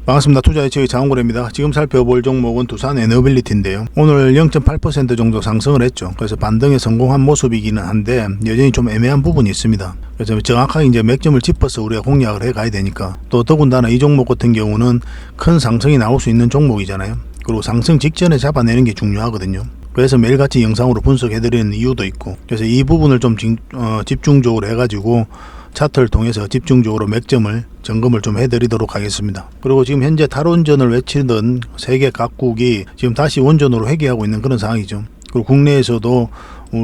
반갑습니다. 투자의체의 장원고래입니다. 지금 살펴볼 종목은 두산 에너빌리티인데요. 오늘 0.8% 정도 상승을 했죠. 그래서 반등에 성공한 모습이기는 한데 여전히 좀 애매한 부분이 있습니다. 그래서 정확하게 이제 맥점을 짚어서 우리가 공략을 해 가야 되니까, 또 더군다나 이 종목 같은 경우는 큰 상승이 나올 수 있는 종목이잖아요. 그리고 상승 직전에 잡아내는 게 중요하거든요. 그래서 매일같이 영상으로 분석해드리는 이유도 있고, 그래서 이 부분을 좀 집중적으로 해가지고 차트를 통해서 집중적으로 맥점을 점검을 좀 해드리도록 하겠습니다. 그리고 지금 현재 탈원전을 외치던 세계 각국이 지금 다시 원전으로 회귀하고 있는 그런 상황이죠. 그리고 국내에서도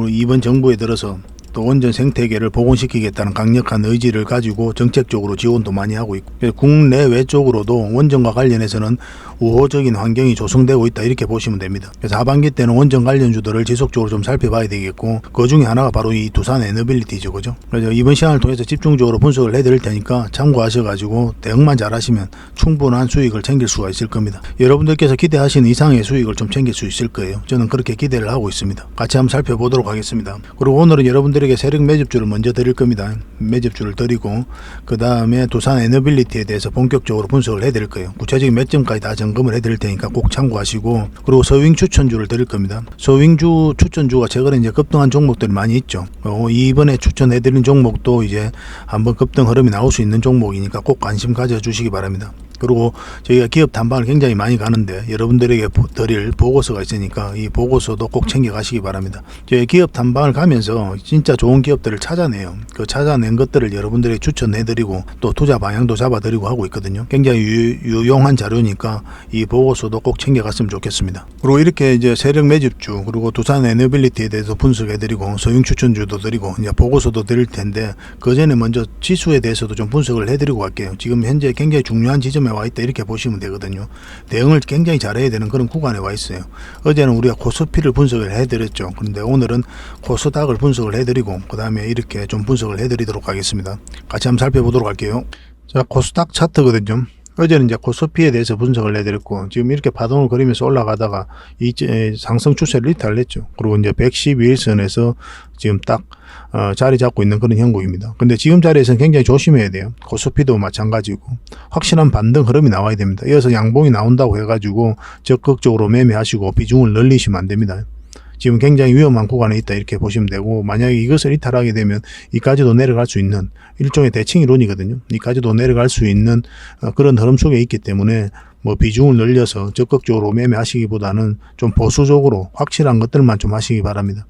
이번 정부에 들어서 또 원전 생태계를 복원시키겠다는 강력한 의지를 가지고 정책적으로 지원도 많이 하고 있고, 국내외 쪽으로도 원전과 관련해서는 우호적인 환경이 조성되고 있다, 이렇게 보시면 됩니다. 그래서 하반기 때는 원전 관련주들을 지속적으로 좀 살펴봐야 되겠고, 그 중에 하나가 바로 이 두산 에너빌리티죠, 그죠? 그래서 이번 시간을 통해서 집중적으로 분석을 해드릴 테니까 참고하셔가지고 대응만 잘하시면 충분한 수익을 챙길 수가 있을 겁니다. 여러분들께서 기대하시는 이상의 수익을 좀 챙길 수 있을 거예요. 저는 그렇게 기대를 하고 있습니다. 같이 한번 살펴보도록 하겠습니다. 그리고 오늘은 여러분들에게 세력 매집주를 먼저 드릴 겁니다. 매집주를 드리고 그 다음에 두산 에너빌리티에 대해서 본격적으로 분석을 해드릴 거예요. 구체적인 맥점까지 다 점검을 해드릴 테니까 꼭 참고하시고, 그리고 서윙 추천주를 드릴 겁니다. 서윙주 추천주가 최근에 이제 급등한 종목들이 많이 있죠. 이번에 추천해드린 종목도 이제 한번 급등 흐름이 나올 수 있는 종목이니까 꼭 관심 가져주시기 바랍니다. 그리고 저희가 기업 탐방을 굉장히 많이 가는데 여러분들에게 드릴 보고서가 있으니까 이 보고서도 꼭 챙겨가시기 바랍니다. 저희 기업 탐방을 가면서 진짜 좋은 기업들을 찾아내요. 그 찾아낸 것들을 여러분들에게 추천해드리고 또 투자 방향도 잡아드리고 하고 있거든요. 굉장히 유용한 자료니까 이 보고서도 꼭 챙겨갔으면 좋겠습니다. 그리고 이렇게 이제 세력 매집주, 그리고 두산 에너빌리티에 대해서 분석해드리고 서용 추천주도 드리고 이제 보고서도 드릴 텐데, 그 전에 먼저 지수에 대해서도 좀 분석을 해드리고 갈게요. 지금 현재 굉장히 중요한 지점에 와 있다, 이렇게 보시면 되거든요. 대응을 굉장히 잘해야 되는 그런 구간에 와 있어요. 어제는 우리가 코스피를 분석을 해드렸죠. 그런데 오늘은 코스닥을 분석을 해드리고 그 다음에 이렇게 좀 분석을 해드리도록 하겠습니다. 같이 한번 살펴보도록 할게요. 자, 코스닥 차트거든요. 어제는 이제 코스피에 대해서 분석을 해드렸고, 지금 이렇게 파동을 그리면서 올라가다가 이 상승 추세를 이탈했죠. 그리고 이제 112일선에서 지금 딱 자리 잡고 있는 그런 형국입니다. 근데 지금 자리에서는 굉장히 조심해야 돼요. 코스피도 마찬가지고 확실한 반등 흐름이 나와야 됩니다. 이어서 양봉이 나온다고 해가지고 적극적으로 매매하시고 비중을 늘리시면 안 됩니다. 지금 굉장히 위험한 구간에 있다, 이렇게 보시면 되고, 만약에 이것을 이탈하게 되면 이까지도 내려갈 수 있는 일종의 대칭 이론이거든요. 이까지도 내려갈 수 있는 그런 흐름 속에 있기 때문에 뭐 비중을 늘려서 적극적으로 매매하시기보다는 좀 보수적으로 확실한 것들만 좀 하시기 바랍니다.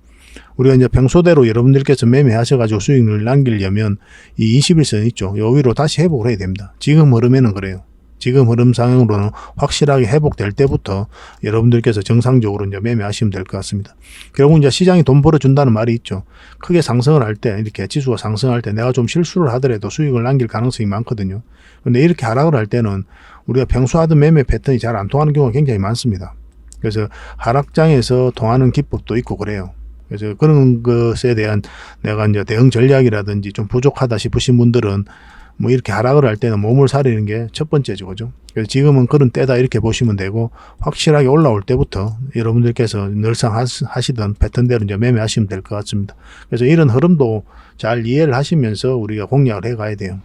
우리가 이제 평소대로 여러분들께서 매매하셔가지고 수익을 남기려면 이 21선 있죠. 요 위로 다시 회복을 해야 됩니다. 지금 흐름에는 그래요. 지금 흐름상으로는 확실하게 회복될 때부터 여러분들께서 정상적으로 이제 매매하시면 될 것 같습니다. 결국 이제 시장이 돈 벌어준다는 말이 있죠. 크게 상승을 할 때, 이렇게 지수가 상승할 때 내가 좀 실수를 하더라도 수익을 남길 가능성이 많거든요. 근데 이렇게 하락을 할 때는 우리가 평소 하던 매매 패턴이 잘 안 통하는 경우가 굉장히 많습니다. 그래서 하락장에서 통하는 기법도 있고 그래요. 그래서 그런 것에 대한 내가 이제 대응 전략이라든지 좀 부족하다 싶으신 분들은 뭐 이렇게 하락을 할 때는 몸을 사리는 게 첫 번째죠, 그죠? 그래서 지금은 그런 때다, 이렇게 보시면 되고, 확실하게 올라올 때부터 여러분들께서 늘상 하시던 패턴대로 이제 매매하시면 될 것 같습니다. 그래서 이런 흐름도 잘 이해를 하시면서 우리가 공략을 해 가야 돼요.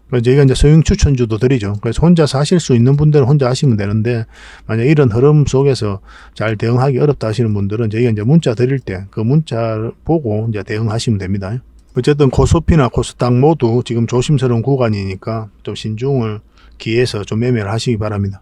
그래서 저희가 이제 소형 추천주도 드리죠. 그래서 혼자서 하실 수 있는 분들은 혼자 하시면 되는데, 만약 이런 흐름 속에서 잘 대응하기 어렵다 하시는 분들은 저희가 이제 문자 드릴 때 그 문자 보고 이제 대응하시면 됩니다. 어쨌든 코스피나 코스닥 모두 지금 조심스러운 구간이니까 좀 신중을 기해서 좀 매매를 하시기 바랍니다.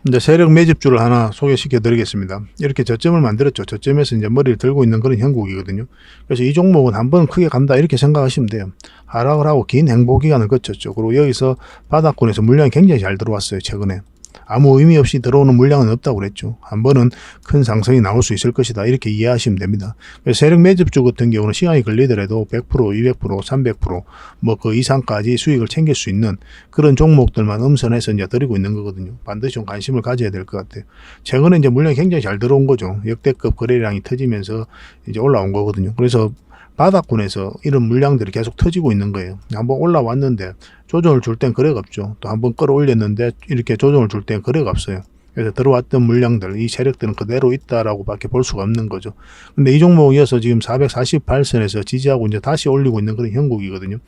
이제 세력 매집주를 하나 소개시켜 드리겠습니다. 이렇게 저점을 만들었죠. 저점에서 이제 머리를 들고 있는 그런 형국이거든요. 그래서 이 종목은 한번 크게 간다, 이렇게 생각하시면 돼요. 하락을 하고 긴 행보 기간을 거쳤죠. 그리고 여기서 바닥권에서 물량이 굉장히 잘 들어왔어요, 최근에. 아무 의미 없이 들어오는 물량은 없다고 그랬죠. 한 번은 큰 상승이 나올 수 있을 것이다, 이렇게 이해하시면 됩니다. 세력 매집주 같은 경우는 시간이 걸리더라도 100%, 200%, 300% 뭐 그 이상까지 수익을 챙길 수 있는 그런 종목들만 음선해서 이제 드리고 있는 거거든요. 반드시 좀 관심을 가져야 될 것 같아요. 최근에 이제 물량이 굉장히 잘 들어온 거죠. 역대급 거래량이 터지면서 이제 올라온 거거든요. 그래서 바닥권에서 이런 물량들이 계속 터지고 있는 거예요. 한번 올라왔는데 조정을 줄 땐 거래가 없죠. 또 한번 끌어올렸는데 이렇게 조정을 줄 땐 거래가 없어요. 그래서 들어왔던 물량들, 이 세력들은 그대로 있다라고 밖에 볼 수가 없는 거죠. 근데 이 종목에 이어서 지금 448선에서 지지하고 이제 다시 올리고 있는 그런 형국이거든요.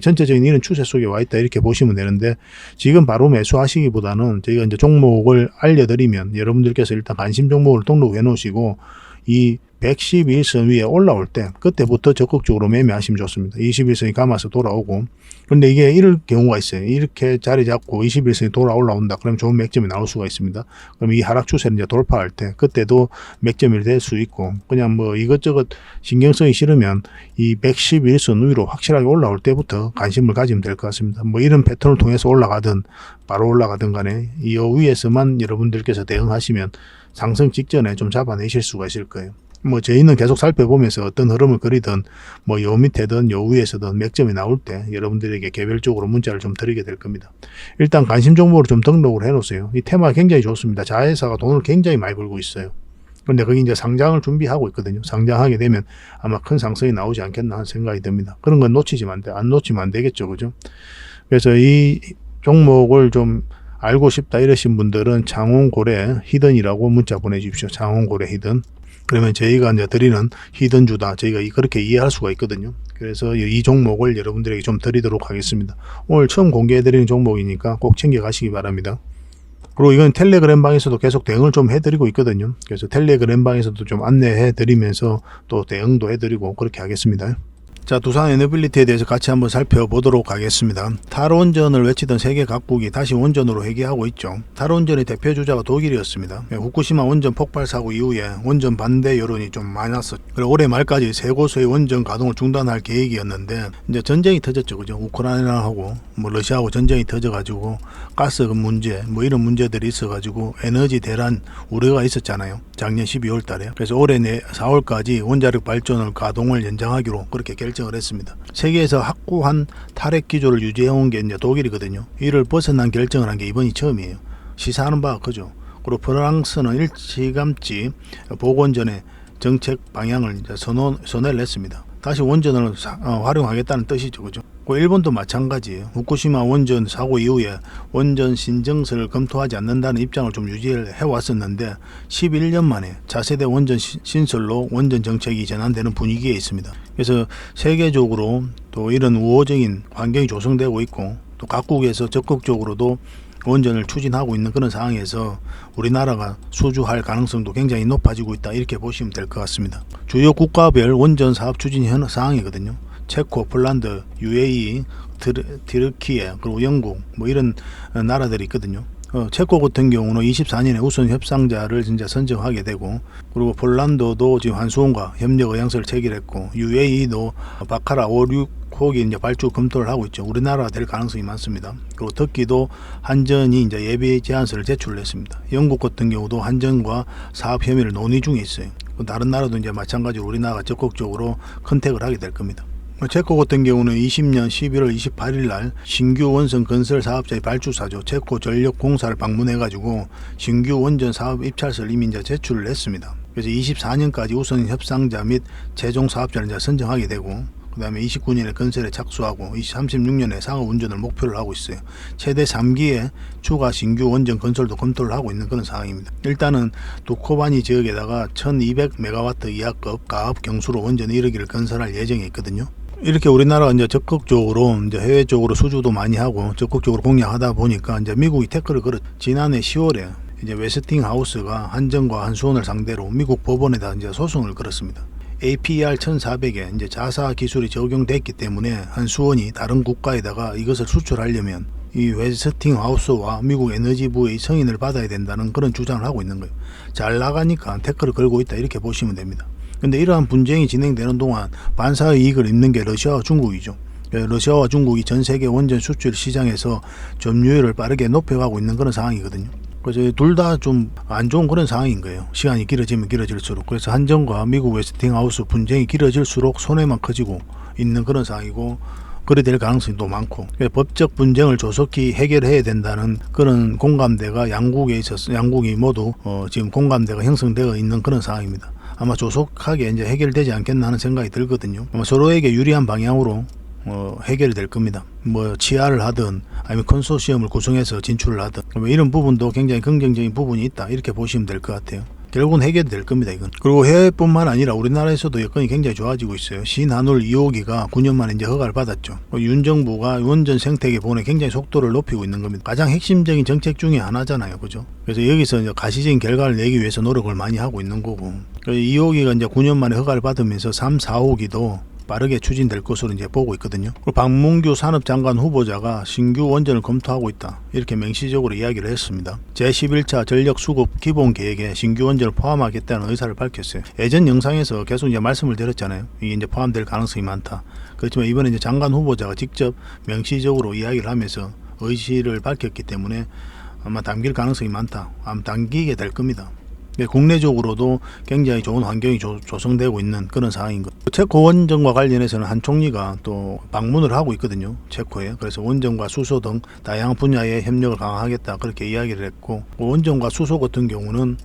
전체적인 이런 추세 속에 와 있다 이렇게 보시면 되는데, 지금 바로 매수하시기보다는 저희가 이제 종목을 알려드리면 여러분들께서 일단 관심 종목을 등록해 놓으시고 이 111선 위에 올라올 때 그때부터 적극적으로 매매하시면 좋습니다. 21선이 감아서 돌아오고, 근데 이게 이럴 경우가 있어요. 이렇게 자리 잡고 21선이 올라온다 그러면 좋은 맥점이 나올 수가 있습니다. 그럼 이 하락 추세를 이제 돌파할 때 그때도 맥점이 될 수 있고, 그냥 뭐 이것저것 신경 쓰기 싫으면 이 111선 위로 확실하게 올라올 때부터 관심을 가지면 될 것 같습니다. 뭐 이런 패턴을 통해서 올라가든 바로 올라가든 간에 이 위에서만 여러분들께서 대응하시면 상승 직전에 좀 잡아내실 수가 있을 거예요. 뭐 저희는 계속 살펴보면서 어떤 흐름을 그리든 뭐 요 밑에든 요 위에서든 맥점이 나올 때 여러분들에게 개별적으로 문자를 좀 드리게 될 겁니다. 일단 관심 종목으로 좀 등록을 해 놓으세요. 이 테마 굉장히 좋습니다. 자회사가 돈을 굉장히 많이 벌고 있어요. 그런데 거기 이제 상장을 준비하고 있거든요. 상장하게 되면 아마 큰 상승이 나오지 않겠나 하는 생각이 듭니다. 그런 건 안 놓치면 안 되겠죠. 그죠? 그래서 이 종목을 좀 알고 싶다 이러신 분들은 장원고래 히든이라고 문자 보내주십시오. 장원고래 히든. 그러면 저희가 이제 드리는 히든주다, 저희가 그렇게 이해할 수가 있거든요. 그래서 이 종목을 여러분들에게 좀 드리도록 하겠습니다. 오늘 처음 공개해 드리는 종목이니까 꼭 챙겨 가시기 바랍니다. 그리고 이건 텔레그램 방에서도 계속 대응을 좀 해드리고 있거든요. 그래서 텔레그램 방에서도 좀 안내해 드리면서 또 대응도 해드리고 그렇게 하겠습니다. 자, 두산 에너빌리티에 대해서 같이 한번 살펴보도록 하겠습니다. 탈원전을 외치던 세계 각국이 다시 원전으로 회귀하고 있죠. 탈원전의 대표 주자가 독일이었습니다. 후쿠시마 원전 폭발 사고 이후에 원전 반대 여론이 좀 많았었죠. 그리고 올해 말까지 세 곳의 원전 가동을 중단할 계획이었는데 이제 전쟁이 터졌죠. 그죠? 우크라이나하고 뭐 러시아하고 전쟁이 터져가지고 가스 문제 뭐 이런 문제들이 있어가지고 에너지 대란 우려가 있었잖아요. 작년 12월 달에. 그래서 올해 4월까지 원자력 발전을 가동을 연장하기로 그렇게 결정을 했습니다. 세계에서 확고한 탈핵 기조를 유지해온 게 이제 독일이거든요. 이를 벗어난 결정을 한 게 이번이 처음이에요. 시사하는 바가 그죠. 그리고 프랑스는 일찌감치 복원전의 정책 방향을 이제 선언을 했습니다. 다시 원전을 활용하겠다는 뜻이죠. 그죠? 일본도 마찬가지예요. 후쿠시마 원전 사고 이후에 원전 신증설을 검토하지 않는다는 입장을 좀 유지해 왔었는데 11년 만에 차세대 원전 신설로 원전 정책이 전환되는 분위기에 있습니다. 그래서 세계적으로 또 이런 우호적인 환경이 조성되고 있고 또 각국에서 적극적으로도 원전을 추진하고 있는 그런 상황에서 우리나라가 수주할 가능성도 굉장히 높아지고 있다 이렇게 보시면 될 것 같습니다. 주요 국가별 원전 사업 추진 현 상황이거든요. 체코, 폴란드, UAE, 트르키예, 그리고 영국 뭐 이런 나라들이 있거든요. 체코 같은 경우는 24년에 우선 협상자를 진짜 선정하게 되고, 그리고 폴란드도 지금 한수원과 협력 의향서를 체결했고, UAE도 바카라 5,6호기 이제 발주 검토를 하고 있죠. 우리나라가 될 가능성이 많습니다. 그리고 터키도 한전이 이제 예비 제안서를 제출했습니다. 영국 같은 경우도 한전과 사업 협의를 논의 중에 있어요. 다른 나라도 이제 마찬가지로 우리나라가 적극적으로 컨택을 하게 될 겁니다. 체코 같은 경우는 20년 11월 28일 날 신규 원전 건설 사업자의 발주사죠. 체코 전력공사를 방문해가지고 신규 원전 사업 입찰서를 이미 이제 제출을 했습니다. 그래서 24년까지 우선 협상자 및 최종 사업자를 이제 선정하게 되고, 그 다음에 29년에 건설에 착수하고 36년에 상업 운전을 목표를 하고 있어요. 최대 3기의 추가 신규 원전 건설도 검토를 하고 있는 그런 상황입니다. 일단은 두코바니 지역에다가 1200메가와트 이하급 가압 경수로 원전 1호기를 건설할 예정이 있거든요. 이렇게 우리나라가 이제 적극적으로 이제 해외 쪽으로 수주도 많이 하고 적극적으로 공략하다 보니까 이제 미국이 태클을 걸었. 지난해 10월에 이제 웨스팅하우스가 한전과 한수원을 상대로 미국 법원에다 이제 소송을 걸었습니다. APR 1400에 이제 자사 기술이 적용됐기 때문에 한수원이 다른 국가에다가 이것을 수출하려면 이 웨스팅하우스와 미국 에너지부의 승인을 받아야 된다는 그런 주장을 하고 있는 거예요. 잘 나가니까 태클을 걸고 있다 이렇게 보시면 됩니다. 근데 이러한 분쟁이 진행되는 동안 반사의 이익을 입는 게 러시아와 중국이죠. 러시아와 중국이 전 세계 원전 수출 시장에서 점유율을 빠르게 높여가고 있는 그런 상황이거든요. 그래서 둘 다 좀 안 좋은 그런 상황인 거예요. 시간이 길어지면 길어질수록. 그래서 한전과 미국 웨스팅하우스 분쟁이 길어질수록 손해만 커지고 있는 그런 상황이고, 그래 될 가능성이 또 많고, 법적 분쟁을 조속히 해결해야 된다는 그런 공감대가 양국에 있어서 양국이 모두 지금 공감대가 형성되어 있는 그런 상황입니다. 아마 조속하게 이제 해결되지 않겠나 하는 생각이 들거든요. 아마 서로에게 유리한 방향으로 해결이 될 겁니다. 뭐 치아를 하든 아니면 컨소시엄을 구성해서 진출을 하든 이런 부분도 굉장히 긍정적인 부분이 있다 이렇게 보시면 될 것 같아요. 결국은 해결이 될 겁니다, 이건. 그리고 해외뿐만 아니라 우리나라에서도 여건이 굉장히 좋아지고 있어요. 신한울 2호기가 9년 만에 이제 허가를 받았죠. 윤 정부가 원전 생태계 보내 굉장히 속도를 높이고 있는 겁니다. 가장 핵심적인 정책 중에 하나잖아요, 그죠? 그래서 여기서 이제 가시적인 결과를 내기 위해서 노력을 많이 하고 있는 거고. 2호기가 이제 9년 만에 허가를 받으면서 3, 4호기도 빠르게 추진될 것으로 이제 보고 있거든요. 박문규 산업장관 후보자가 신규 원전을 검토하고 있다. 이렇게 명시적으로 이야기를 했습니다. 제11차 전력수급 기본계획에 신규 원전을 포함하겠다는 의사를 밝혔어요. 예전 영상에서 계속 이제 말씀을 드렸잖아요. 이게 이제 포함될 가능성이 많다. 그렇지만 이번에 이제 장관 후보자가 직접 명시적으로 이야기를 하면서 의지를 밝혔기 때문에 아마 당길 가능성이 많다. 아마 당기게 될 겁니다. 국내적으로도 굉장히 좋은 환경이 조성되고 있는 그런 상황인 것. 체코 원전과 관련해서는 한 총리가 또 방문을 하고 있거든요, 체코에. 그래서 원전과 수소 등 다양한 분야의 협력을 강화하겠다 그렇게 이야기를 했고, 원전과 수소 같은 경우는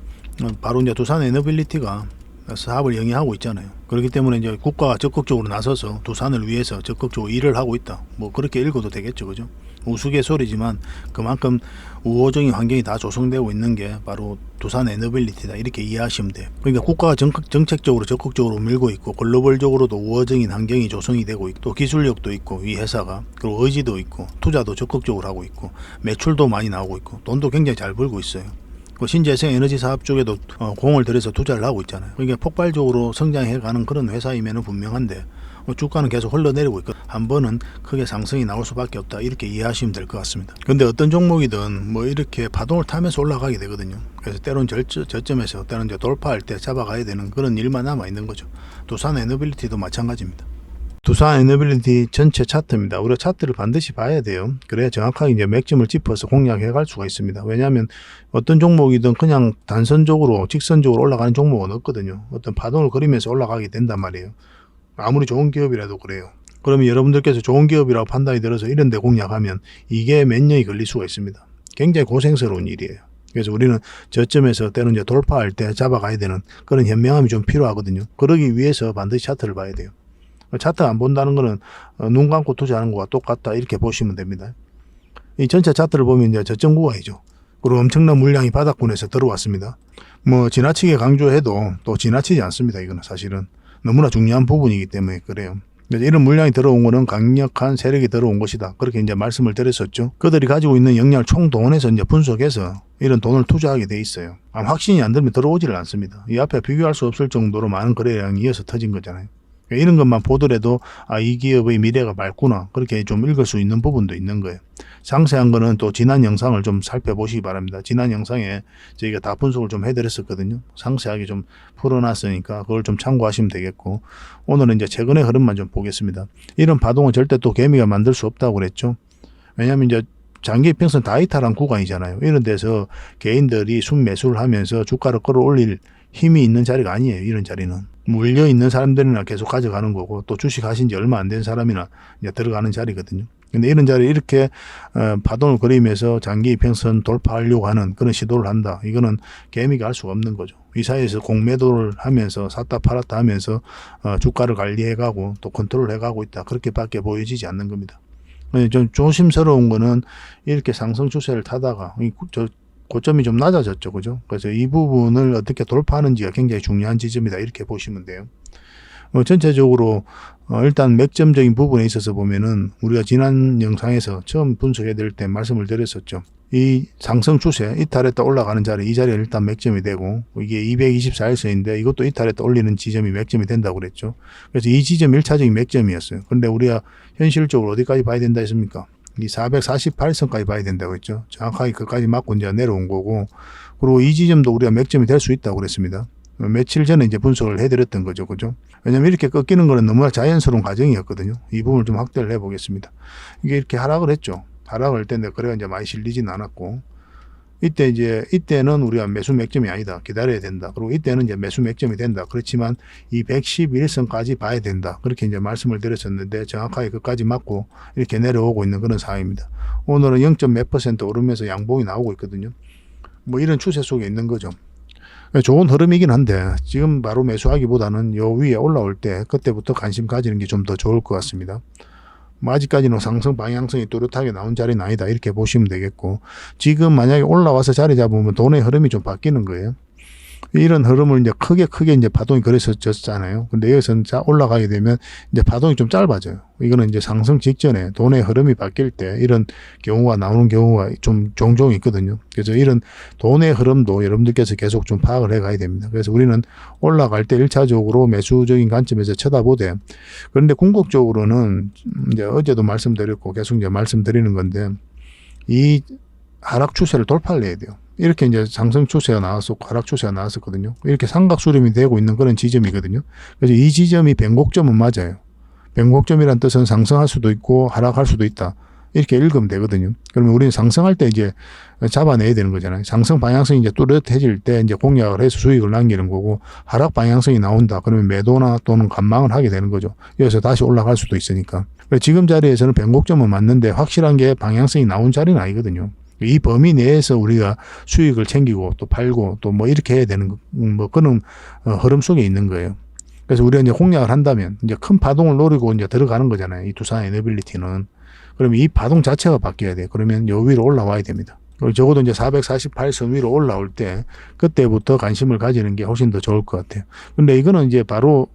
바로 이제 두산 에너빌리티가 사업을 영위하고 있잖아요. 그렇기 때문에 이제 국가가 적극적으로 나서서 두산을 위해서 적극적으로 일을 하고 있다. 뭐 그렇게 읽어도 되겠죠, 그죠? 우스갯소리지만 그만큼 우호적인 환경이 다 조성되고 있는 게 바로 두산 에너빌리티다 이렇게 이해하시면 돼요. 그러니까 국가가 정책적으로 적극적으로 밀고 있고 글로벌적으로도 우호적인 환경이 조성이 되고 있고 또 기술력도 있고 이 회사가 그리고 의지도 있고 투자도 적극적으로 하고 있고 매출도 많이 나오고 있고 돈도 굉장히 잘 벌고 있어요. 신재생 에너지 사업 쪽에도 공을 들여서 투자를 하고 있잖아요. 그러니까 폭발적으로 성장해가는 그런 회사임에는 분명한데 주가는 계속 흘러내리고 있고 한 번은 크게 상승이 나올 수밖에 없다 이렇게 이해하시면 될 것 같습니다. 근데 어떤 종목이든 뭐 이렇게 파동을 타면서 올라가게 되거든요. 그래서 때론 저점에서 때론 이제 돌파할 때 잡아가야 되는 그런 일만 남아 있는 거죠. 두산 에너빌리티도 마찬가지입니다. 두산 에너빌리티 전체 차트입니다. 우리가 차트를 반드시 봐야 돼요. 그래야 정확하게 이제 맥점을 짚어서 공략해 갈 수가 있습니다. 왜냐하면 어떤 종목이든 그냥 단선적으로 직선적으로 올라가는 종목은 없거든요. 어떤 파동을 그리면서 올라가게 된단 말이에요. 아무리 좋은 기업이라도 그래요. 그러면 여러분들께서 좋은 기업이라고 판단이 들어서 이런 데 공략하면 이게 몇 년이 걸릴 수가 있습니다. 굉장히 고생스러운 일이에요. 그래서 우리는 저점에서 때는 이제 돌파할 때 잡아가야 되는 그런 현명함이 좀 필요하거든요. 그러기 위해서 반드시 차트를 봐야 돼요. 차트 안 본다는 거는 눈 감고 투자하는 거와 똑같다 이렇게 보시면 됩니다. 이 전체 차트를 보면 이제 저점 구간이죠. 그리고 엄청난 물량이 바닥권에서 들어왔습니다. 뭐 지나치게 강조해도 또 지나치지 않습니다. 이거는 사실은 너무나 중요한 부분이기 때문에 그래요. 그래서 이런 물량이 들어온 거는 강력한 세력이 들어온 것이다. 그렇게 이제 말씀을 드렸었죠. 그들이 가지고 있는 역량을 총동원해서 이제 분석해서 이런 돈을 투자하게 돼 있어요. 확신이 안 들면 들어오지를 않습니다. 이 앞에 비교할 수 없을 정도로 많은 거래량이 이어서 터진 거잖아요. 이런 것만 보더라도 이 기업의 미래가 맑구나 그렇게 좀 읽을 수 있는 부분도 있는 거예요. 상세한 거는 또 지난 영상을 좀 살펴보시기 바랍니다. 지난 영상에 저희가 다 분석을 좀 해드렸었거든요. 상세하게 좀 풀어놨으니까 그걸 좀 참고하시면 되겠고, 오늘은 이제 최근의 흐름만 좀 보겠습니다. 이런 파동은 절대 또 개미가 만들 수 없다고 그랬죠. 왜냐하면 이제 장기 평선 다이탈한 구간이잖아요. 이런 데서 개인들이 순매수를 하면서 주가를 끌어올릴 힘이 있는 자리가 아니에요. 이런 자리는 물려 있는 사람들이나 계속 가져가는 거고 또 주식 하신 지 얼마 안 된 사람이나 이제 들어가는 자리거든요. 근데 이런 자리에 이렇게 파동을 그리면서 장기 평선 돌파하려고 하는 그런 시도를 한다. 이거는 개미가 할 수가 없는 거죠. 이 사이에서 공매도를 하면서 샀다 팔았다 하면서 주가를 관리해가고 또 컨트롤 해가고 있다. 그렇게밖에 보여지지 않는 겁니다. 좀 조심스러운 거는 이렇게 상승 추세를 타다가 고점이 좀 낮아졌죠. 그죠? 그래서 이 부분을 어떻게 돌파하는지가 굉장히 중요한 지점이다. 이렇게 보시면 돼요. 전체적으로 일단 맥점적인 부분에 있어서 보면은 우리가 지난 영상에서 처음 분석해 드릴 때 말씀을 드렸었죠. 이 상승 추세 이탈했다 올라가는 자리, 이 자리가 일단 맥점이 되고 이게 224일선인데 이것도 이탈했다 올리는 지점이 맥점이 된다고 그랬죠. 그래서 이 지점 1차적인 맥점이었어요. 그런데 우리가 현실적으로 어디까지 봐야 된다 했습니까? 이 448선까지 봐야 된다고 했죠. 정확하게 그까지 맞고 이제 내려온 거고, 그리고 이 지점도 우리가 맥점이 될 수 있다고 그랬습니다. 며칠 전에 이제 분석을 해드렸던 거죠. 그죠? 왜냐면 이렇게 꺾이는 거는 너무나 자연스러운 과정이었거든요. 이 부분을 좀 확대를 해보겠습니다. 이게 이렇게 하락을 했죠. 하락을 할 때인데 그래가 이제 많이 실리지는 않았고, 이때는 우리가 매수 맥점이 아니다. 기다려야 된다. 그리고 이때는 이제 매수 맥점이 된다. 그렇지만 이 111선까지 봐야 된다. 그렇게 이제 말씀을 드렸었는데 정확하게 그까지 맞고 이렇게 내려오고 있는 그런 상황입니다. 오늘은 0.몇% 오르면서 양봉이 나오고 있거든요. 뭐 이런 추세 속에 있는 거죠. 좋은 흐름이긴 한데 지금 바로 매수하기보다는 요 위에 올라올 때 그때부터 관심 가지는 게 좀 더 좋을 것 같습니다. 뭐 아직까지는 상승 방향성이 뚜렷하게 나온 자리는 아니다 이렇게 보시면 되겠고, 지금 만약에 올라와서 자리 잡으면 돈의 흐름이 좀 바뀌는 거예요. 이런 흐름을 이제 크게 이제 파동이 그랬었잖아요. 근데 여기서는 올라가게 되면 이제 파동이 좀 짧아져요. 이거는 이제 상승 직전에 돈의 흐름이 바뀔 때 이런 경우가 나오는 경우가 좀 종종 있거든요. 그래서 이런 돈의 흐름도 여러분들께서 계속 좀 파악을 해 가야 됩니다. 그래서 우리는 올라갈 때 1차적으로 매수적인 관점에서 쳐다보되, 그런데 궁극적으로는 이제 어제도 말씀드렸고 계속 이제 말씀드리는 건데, 이 하락 추세를 돌파를 해야 돼요. 이렇게 이제 상승 추세가 나왔었고 하락 추세가 나왔었거든요. 이렇게 삼각수렴이 되고 있는 그런 지점이거든요. 그래서 이 지점이 변곡점은 맞아요. 변곡점이란 뜻은 상승할 수도 있고 하락할 수도 있다, 이렇게 읽으면 되거든요. 그러면 우리는 상승할 때 이제 잡아내야 되는 거잖아요. 상승 방향성이 이제 뚜렷해질 때 이제 공략을 해서 수익을 남기는 거고, 하락 방향성이 나온다 그러면 매도나 또는 관망을 하게 되는 거죠. 여기서 다시 올라갈 수도 있으니까. 지금 자리에서는 변곡점은 맞는데 확실한 게 방향성이 나온 자리는 아니거든요. 이 범위 내에서 우리가 수익을 챙기고 또 팔고 또 뭐 이렇게 해야 되는 뭐 그런 흐름 속에 있는 거예요. 그래서 우리가 이제 공략을 한다면 이제 큰 파동을 노리고 이제 들어가는 거잖아요. 이 두산 에너빌리티는. 그러면 이 파동 자체가 바뀌어야 돼요. 그러면 요 위로 올라와야 됩니다. 그리고 적어도 이제 448선 위로 올라올 때 그때부터 관심을 가지는 게 훨씬 더 좋을 것 같아요. 근데 이거는 이제 바로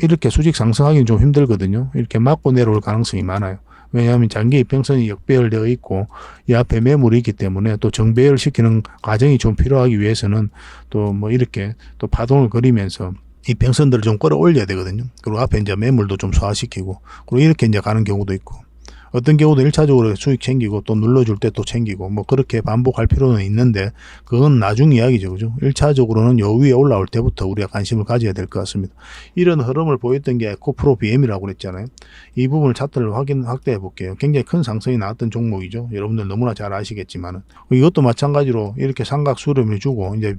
이렇게 수직 상승하기는 좀 힘들거든요. 이렇게 맞고 내려올 가능성이 많아요. 왜냐하면 장기 이평선이 역배열되어 있고 이 앞에 매물이 있기 때문에 또 정배열 시키는 과정이 좀 필요하기 위해서는 또 뭐 이렇게 또 파동을 그리면서 이평선들을 좀 끌어올려야 되거든요. 그리고 앞에 이제 매물도 좀 소화시키고, 그리고 이렇게 이제 가는 경우도 있고, 어떤 경우도 1차적으로 수익 챙기고 또 눌러줄 때 또 챙기고 뭐 그렇게 반복할 필요는 있는데 그건 나중 이야기죠. 그죠? 1차적으로는 요 위에 올라올 때부터 우리가 관심을 가져야 될 것 같습니다. 이런 흐름을 보였던 게 에코프로 BM이라고 그랬잖아요. 이 부분을 차트를 확대해 볼게요. 굉장히 큰 상승이 나왔던 종목이죠. 여러분들 너무나 잘 아시겠지만은. 이것도 마찬가지로 이렇게 삼각 수렴을 주고 이제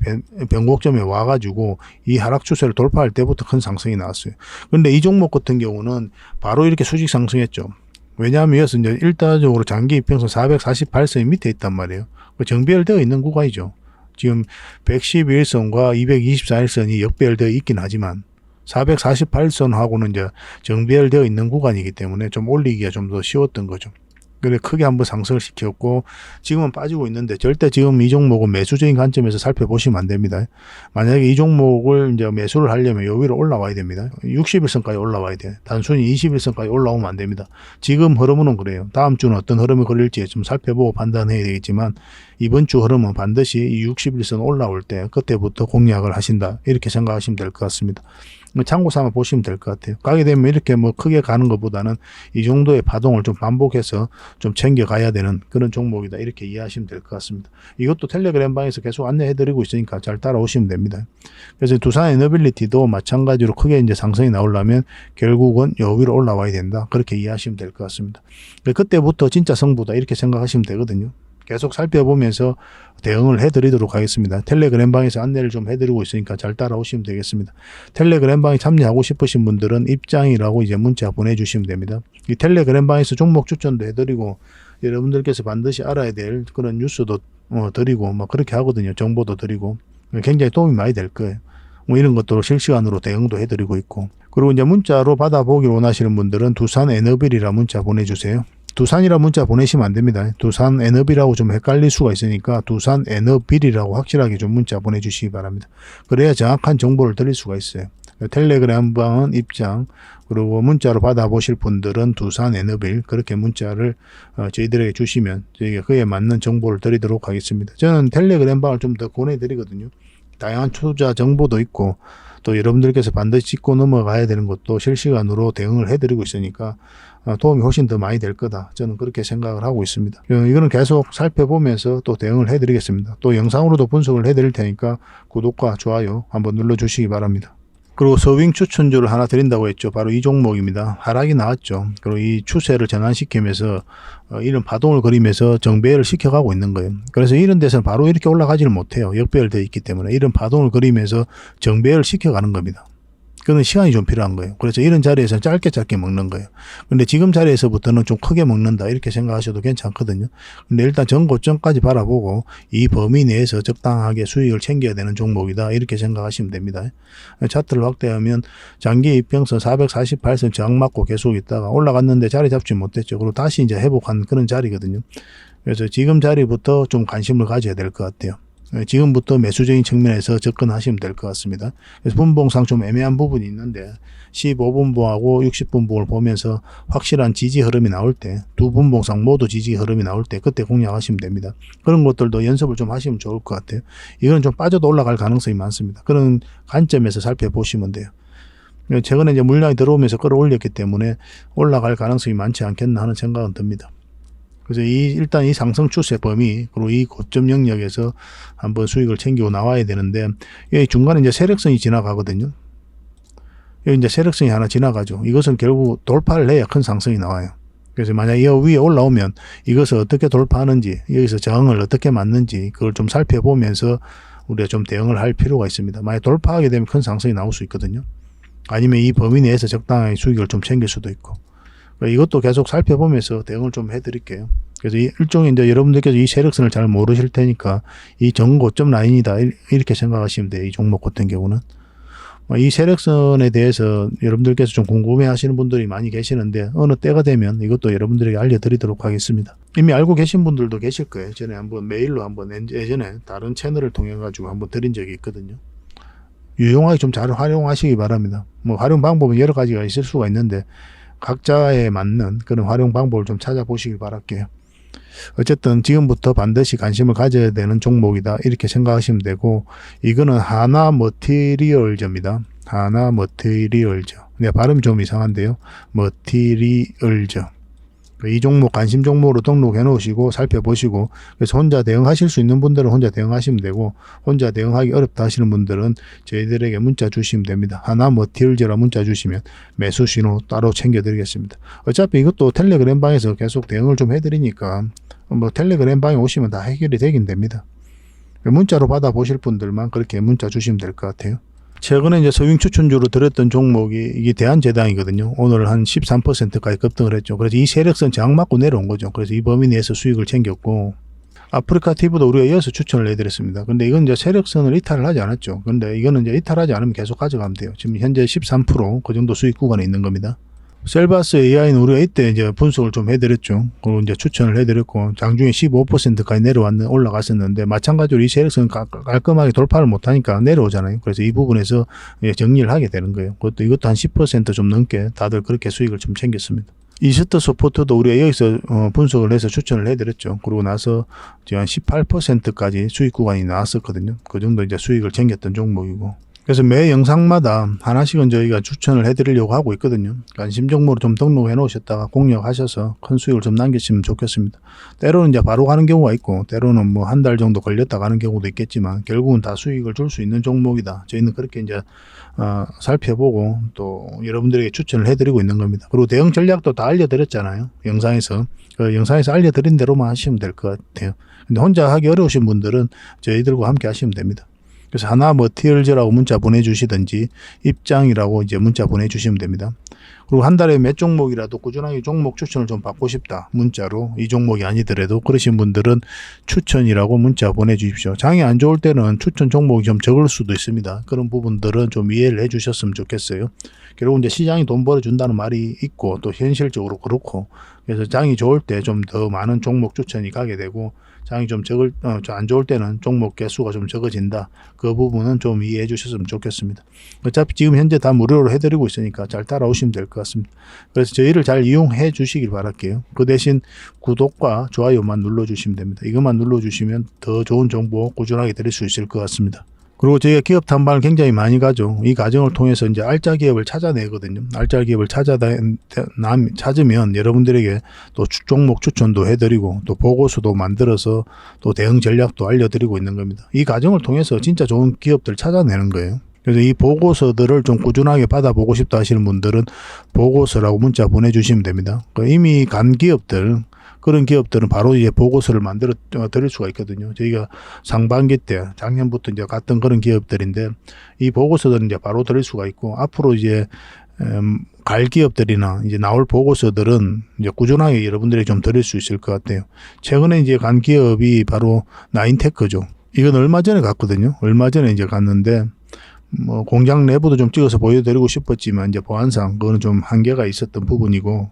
변곡점에 와가지고 이 하락 추세를 돌파할 때부터 큰 상승이 나왔어요. 그런데 이 종목 같은 경우는 바로 이렇게 수직 상승했죠. 왜냐하면 여기서 이제 일단적으로 장기 이평선 448선 밑에 있단 말이에요. 정배열되어 있는 구간이죠. 지금 111선과 224일선이 역배열되어 있긴 하지만 448선하고는 이제 정배열되어 있는 구간이기 때문에 좀 올리기가 좀 더 쉬웠던 거죠. 그래 크게 한번 상승을 시켰고 지금은 빠지고 있는데 절대 지금 이 종목은 매수적인 관점에서 살펴보시면 안 됩니다. 만약에 이 종목을 이제 매수를 하려면 요 위로 올라와야 됩니다. 60일선까지 올라와야 돼요. 단순히 20일선까지 올라오면 안 됩니다. 지금 흐름은 그래요. 다음 주는 어떤 흐름이 걸릴지 좀 살펴보고 판단해야 되겠지만 이번 주 흐름은 반드시 이 60일선 올라올 때 그때부터 공략을 하신다, 이렇게 생각하시면 될 것 같습니다. 참고 삼아 보시면 될 것 같아요. 가게 되면 이렇게 뭐 크게 가는 것보다는 이 정도의 파동을 좀 반복해서 좀 챙겨가야 되는 그런 종목이다, 이렇게 이해하시면 될 것 같습니다. 이것도 텔레그램 방에서 계속 안내해드리고 있으니까 잘 따라오시면 됩니다. 그래서 두산 에너빌리티도 마찬가지로 크게 이제 상승이 나오려면 결국은 요 위로 올라와야 된다, 그렇게 이해하시면 될 것 같습니다. 그때부터 진짜 승부다, 이렇게 생각하시면 되거든요. 계속 살펴보면서 대응을 해드리도록 하겠습니다. 텔레그램 방에서 안내를 좀 해드리고 있으니까 잘 따라오시면 되겠습니다. 텔레그램 방에 참여하고 싶으신 분들은 입장이라고 이제 문자 보내주시면 됩니다. 이 텔레그램 방에서 종목 추천도 해드리고 여러분들께서 반드시 알아야 될 그런 뉴스도 드리고 막 그렇게 하거든요. 정보도 드리고 굉장히 도움이 많이 될 거예요. 뭐 이런 것도 실시간으로 대응도 해드리고 있고, 그리고 이제 문자로 받아보길 원하시는 분들은 두산 에너빌이라 문자 보내주세요. 두산이라 문자 보내시면 안 됩니다. 두산 에너빌하고 좀 헷갈릴 수가 있으니까 두산 에너빌이라고 확실하게 좀 문자 보내주시기 바랍니다. 그래야 정확한 정보를 드릴 수가 있어요. 텔레그램 방은 입장, 그리고 문자로 받아보실 분들은 두산 에너빌, 그렇게 문자를 저희들에게 주시면 저희가 그에 맞는 정보를 드리도록 하겠습니다. 저는 텔레그램 방을 좀 더 권해드리거든요. 다양한 투자 정보도 있고 또 여러분들께서 반드시 짚고 넘어가야 되는 것도 실시간으로 대응을 해드리고 있으니까 도움이 훨씬 더 많이 될 거다, 저는 그렇게 생각을 하고 있습니다. 이거는 계속 살펴보면서 또 대응을 해드리겠습니다. 또 영상으로도 분석을 해드릴 테니까 구독과 좋아요 한번 눌러주시기 바랍니다. 그리고 서윙 추천주를 하나 드린다고 했죠. 바로 이 종목입니다. 하락이 나왔죠. 그리고 이 추세를 전환시키면서 이런 파동을 그리면서 정배열을 시켜가고 있는 거예요. 그래서 이런 데서는 바로 이렇게 올라가지를 못해요. 역배열되어 있기 때문에 이런 파동을 그리면서 정배열을 시켜가는 겁니다. 그건 시간이 좀 필요한 거예요. 그래서 이런 자리에서 짧게 먹는 거예요. 근데 지금 자리에서부터는 좀 크게 먹는다 이렇게 생각하셔도 괜찮거든요. 근데 일단 전고점까지 바라보고 이 범위 내에서 적당하게 수익을 챙겨야 되는 종목이다 이렇게 생각하시면 됩니다. 차트를 확대하면 장기 이평선 448선 저항 맞고 계속 있다가 올라갔는데 자리 잡지 못했죠. 그리고 다시 이제 회복한 그런 자리거든요. 그래서 지금 자리부터 좀 관심을 가져야 될 것 같아요. 지금부터 매수적인 측면에서 접근하시면 될 것 같습니다. 그래서 분봉상 좀 애매한 부분이 있는데 15분봉하고 60분봉을 보면서 확실한 지지 흐름이 나올 때, 두 분봉상 모두 지지 흐름이 나올 때 그때 공략하시면 됩니다. 그런 것들도 연습을 좀 하시면 좋을 것 같아요. 이거는 좀 빠져도 올라갈 가능성이 많습니다. 그런 관점에서 살펴보시면 돼요. 최근에 이제 물량이 들어오면서 끌어올렸기 때문에 올라갈 가능성이 많지 않겠나 하는 생각은 듭니다. 그래서 일단 이 상승 추세 범위, 그리고 이 고점 영역에서 한번 수익을 챙기고 나와야 되는데, 여기 중간에 이제 세력선이 지나가거든요. 여기 이제 세력선이 하나 지나가죠. 이것은 결국 돌파를 해야 큰 상승이 나와요. 그래서 만약 이 위에 올라오면 이것을 어떻게 돌파하는지, 여기서 저항을 어떻게 맞는지, 그걸 좀 살펴보면서 우리가 좀 대응을 할 필요가 있습니다. 만약 돌파하게 되면 큰 상승이 나올 수 있거든요. 아니면 이 범위 내에서 적당하게 수익을 좀 챙길 수도 있고. 이것도 계속 살펴보면서 대응을 좀 해드릴게요. 그래서 일종의 이제 여러분들께서 이 세력선을 잘 모르실 테니까 이 전고점 라인이다 이렇게 생각하시면 돼요. 이 종목 같은 경우는. 이 세력선에 대해서 여러분들께서 좀 궁금해 하시는 분들이 많이 계시는데 어느 때가 되면 이것도 여러분들에게 알려드리도록 하겠습니다. 이미 알고 계신 분들도 계실 거예요. 전에 한번 메일로 한번 예전에 다른 채널을 통해 가지고 한번 드린 적이 있거든요. 유용하게 좀 잘 활용하시기 바랍니다. 뭐 활용 방법은 여러 가지가 있을 수가 있는데 각자에 맞는 그런 활용 방법을 좀 찾아보시길 바랄게요. 어쨌든 지금부터 반드시 관심을 가져야 되는 종목이다 이렇게 생각하시면 되고, 이거는 하나머티리얼즈입니다. 하나머티리얼즈. 네, 발음이 좀 이상한데요. 머티리얼즈. 이 종목 관심 종목으로 등록해 놓으시고 살펴보시고, 그래서 혼자 대응하실 수 있는 분들은 혼자 대응하시면 되고, 혼자 대응하기 어렵다 하시는 분들은 저희들에게 문자 주시면 됩니다. 하나머티리얼즈라 문자 주시면 매수 신호 따로 챙겨 드리겠습니다. 어차피 이것도 텔레그램 방에서 계속 대응을 좀 해드리니까 뭐 텔레그램 방에 오시면 다 해결이 되긴 됩니다. 문자로 받아보실 분들만 그렇게 문자 주시면 될 것 같아요. 최근에 이제 서윙 추천주로 들었던 종목이 이게 대한제당이거든요. 오늘 한 13%까지 급등을 했죠. 그래서 이 세력선 저항 맞고 내려온 거죠. 그래서 이 범위 내에서 수익을 챙겼고, 아프리카 TV도 우리가 이어서 추천을 해드렸습니다. 근데 이건 이제 세력선을 이탈을 하지 않았죠. 근데 이거는 이제 이탈하지 않으면 계속 가져가면 돼요. 지금 현재 13% 그 정도 수익 구간에 있는 겁니다. 셀바스 AI는 우리가 이때 이제 분석을 좀 해드렸죠. 그리고 이제 추천을 해드렸고, 장중에 15%까지 올라갔었는데, 마찬가지로 이 세력선 깔끔하게 돌파를 못하니까 내려오잖아요. 그래서 이 부분에서 정리를 하게 되는 거예요. 이것도 한 10% 좀 넘게 다들 그렇게 수익을 좀 챙겼습니다. 이스트 서포트도 우리가 여기서 분석을 해서 추천을 해드렸죠. 그러고 나서 한 18%까지 수익 구간이 나왔었거든요. 그 정도 이제 수익을 챙겼던 종목이고. 그래서 매 영상마다 하나씩은 저희가 추천을 해드리려고 하고 있거든요. 관심 종목으로 좀 등록해 놓으셨다가 공략하셔서 큰 수익을 좀 남기시면 좋겠습니다. 때로는 이제 바로 가는 경우가 있고, 때로는 뭐 한 달 정도 걸렸다 가는 경우도 있겠지만, 결국은 다 수익을 줄 수 있는 종목이다. 저희는 그렇게 이제 살펴보고 또 여러분들에게 추천을 해드리고 있는 겁니다. 그리고 대응 전략도 다 알려드렸잖아요. 영상에서. 그 영상에서 알려드린 대로만 하시면 될 것 같아요. 근데 혼자 하기 어려우신 분들은 저희들과 함께 하시면 됩니다. 그래서 하나머티리얼즈라고 문자 보내주시든지 입장이라고 이제 문자 보내주시면 됩니다. 그리고 한 달에 몇 종목이라도 꾸준하게 종목 추천을 좀 받고 싶다. 문자로 이 종목이 아니더라도 그러신 분들은 추천이라고 문자 보내주십시오. 장이 안 좋을 때는 추천 종목이 좀 적을 수도 있습니다. 그런 부분들은 좀 이해를 해주셨으면 좋겠어요. 결국 이제 시장이 돈 벌어준다는 말이 있고 또 현실적으로 그렇고, 그래서 장이 좋을 때 좀 더 많은 종목 추천이 가게 되고, 장이 좀 안 좋을 때는 종목 개수가 좀 적어진다. 그 부분은 좀 이해해 주셨으면 좋겠습니다. 어차피 지금 현재 다 무료로 해드리고 있으니까 잘 따라오시면 될 것 같습니다. 그래서 저희를 잘 이용해 주시길 바랄게요. 그 대신 구독과 좋아요만 눌러주시면 됩니다. 이것만 눌러주시면 더 좋은 정보 꾸준하게 드릴 수 있을 것 같습니다. 그리고 저희가 기업 탐방을 굉장히 많이 가죠. 이 과정을 통해서 이제 알짜 기업을 찾아내거든요. 알짜 기업을 찾으면 여러분들에게 또 종목 추천도 해드리고 또 보고서도 만들어서 또 대응 전략도 알려드리고 있는 겁니다. 이 과정을 통해서 진짜 좋은 기업들 찾아내는 거예요. 그래서 이 보고서들을 좀 꾸준하게 받아보고 싶다 하시는 분들은 보고서라고 문자 보내주시면 됩니다. 이미 간 기업들, 그런 기업들은 바로 이제 보고서를 만들어 드릴 수가 있거든요. 저희가 상반기 때 작년부터 이제 갔던 그런 기업들인데 이 보고서들은 이제 바로 드릴 수가 있고 앞으로 이제 갈 기업들이나 이제 나올 보고서들은 이제 꾸준하게 여러분들이 좀 드릴 수 있을 것 같아요. 최근에 이제 간 기업이 바로 나인테크죠. 이건 얼마 전에 갔거든요. 얼마 전에 이제 갔는데 뭐 공장 내부도 좀 찍어서 보여드리고 싶었지만 이제 보안상 그거는 좀 한계가 있었던 부분이고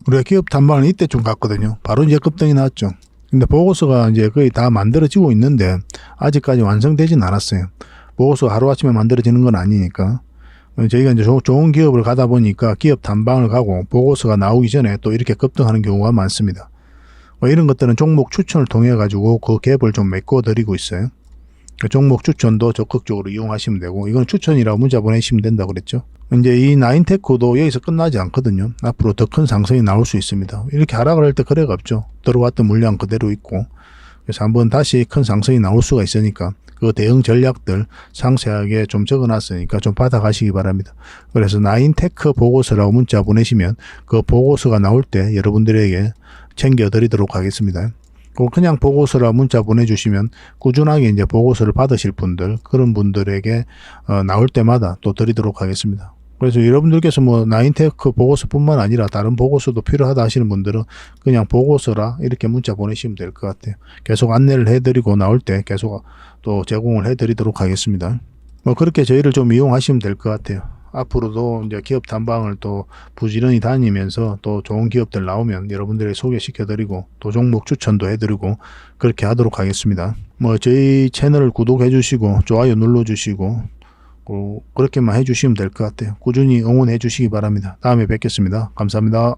우리가 기업 탐방을 이때 좀 갔거든요. 바로 이제 급등이 났죠. 근데 보고서가 이제 거의 다 만들어지고 있는데 아직까지 완성되진 않았어요. 보고서가 하루아침에 만들어지는 건 아니니까. 저희가 이제 좋은 기업을 가다 보니까 기업 탐방을 가고 보고서가 나오기 전에 또 이렇게 급등하는 경우가 많습니다. 이런 것들은 종목 추천을 통해 가지고 그 갭을 좀 메꿔 드리고 있어요. 종목 추천도 적극적으로 이용하시면 되고 이건 추천이라고 문자 보내시면 된다고 그랬죠. 이제 이 나인테크도 여기서 끝나지 않거든요. 앞으로 더 큰 상승이 나올 수 있습니다. 이렇게 하락을 할 때 거래가 없죠. 들어왔던 물량 그대로 있고 그래서 한번 다시 큰 상승이 나올 수가 있으니까 그 대응 전략들 상세하게 좀 적어놨으니까 좀 받아가시기 바랍니다. 그래서 나인테크 보고서라고 문자 보내시면 그 보고서가 나올 때 여러분들에게 챙겨드리도록 하겠습니다. 그냥 보고서라 문자 보내주시면 꾸준하게 이제 보고서를 받으실 분들 그런 분들에게 나올 때마다 또 드리도록 하겠습니다. 그래서 여러분들께서 뭐 나인테크 보고서뿐만 아니라 다른 보고서도 필요하다 하시는 분들은 그냥 보고서라 이렇게 문자 보내시면 될 것 같아요. 계속 안내를 해드리고 나올 때 계속 또 제공을 해드리도록 하겠습니다. 뭐 그렇게 저희를 좀 이용하시면 될 것 같아요. 앞으로도 이제 기업 탐방을 또 부지런히 다니면서 또 좋은 기업들 나오면 여러분들에게 소개시켜드리고 또 종목 추천도 해드리고 그렇게 하도록 하겠습니다. 뭐 저희 채널을 구독해 주시고 좋아요 눌러 주시고 그렇게만 해주시면 될 것 같아요. 꾸준히 응원해 주시기 바랍니다. 다음에 뵙겠습니다. 감사합니다.